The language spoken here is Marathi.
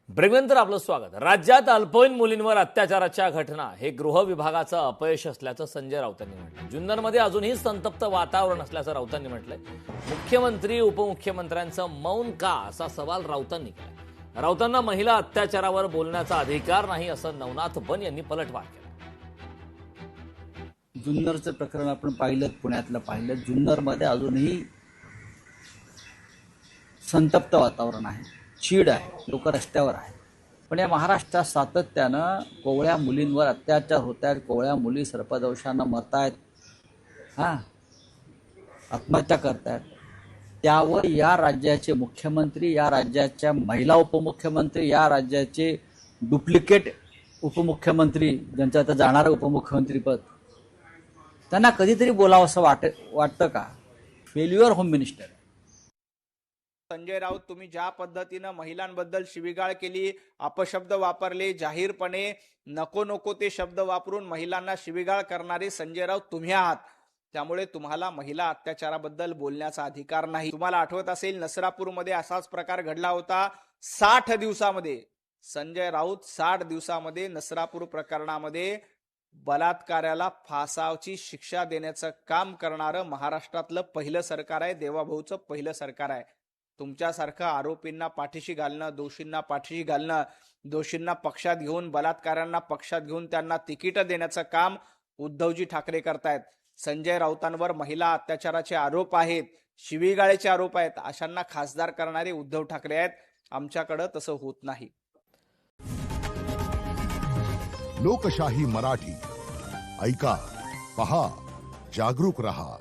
ब्रेकनंतर आपलं स्वागत। राज्यात अल्पवयीन मुलींवर अत्याचाराच्या घटना हे गृह विभागाचं अपयश असल्याचं संजय राऊतांनी म्हटलं। जुन्नरमध्ये अजूनही संतप्त वातावरण असल्याचं राऊतांनी म्हटलंय। मुख्यमंत्री उपमुख्यमंत्र्यांचं मौन का असा सवाल राऊतांनी केला। राऊतांना महिला अत्याचारावर बोलण्याचा अधिकार नाही असं नवनाथ बन यांनी पलटवार केला। जुन्नरचं प्रकरण आपण पाहिलं, पुण्यातलं पाहिलं। जुन्नरमध्ये अजूनही संतप्त वातावरण आहे, चीड आहे, लोक रस्त्यावर आहेत। पण या महाराष्ट्रात सातत्यानं कोवळ्या मुलींवर अत्याचार होत आहेत, कोवळ्या मुली सर्पदंशानं मरत आहेत, आत्महत्या करत आहेत। त्यावर या राज्याचे मुख्यमंत्री, या राज्याच्या महिला उपमुख्यमंत्री, या राज्याचे डुप्लिकेट उपमुख्यमंत्री, ज्यांचं आता जाणारं उपमुख्यमंत्रीपद, त्यांना कधीतरी बोलावं असं वाटतं का? Failure home minister. Sanjay Raut, तुम्ही ज्या पद्धतीनं महिलांबद्दल शिवीगाळ केली, अपशब्द वापरले, जाहीरपणे नको नको ते शब्द वापरून महिलांना शिवीगाळ करणारे संजय राऊत तुम्ही आहात। त्यामुळे तुम्हाला महिला अत्याचाराबद्दल बोलण्याचा अधिकार नाही। तुम्हाला आठवत असेल, नसरापूरमध्ये असाच प्रकार घडला होता। 60 दिवसामध्ये संजय राऊत 60 दिवसामध्ये नसरापूर प्रकरणामध्ये बलात्काराला फासाची शिक्षा देण्याचं काम करणारं महाराष्ट्रातलं पहिलं सरकार आहे, देवाभाऊचं पहिलं सरकार आहे। तुमच्यासारखं आरोपींना पाठीशी घालणं, दोषींना पाठीशी घालणं, दोषींना पक्षात घेऊन, बलात्कारांना पक्षात घेऊन त्यांना तिकीट देण्याचं काम उद्धवजी ठाकरे करतायत। संजय राऊतांवर महिला अत्याचाराचे आरोप आहेत, शिवीगाळीचे आरोप आहेत, अशांना खासदार करणारे उद्धव ठाकरे आहेत। आमच्याकडे तसं होत नाही। लोकशाही मराठी ऐका, पहा, जागरूक रहा।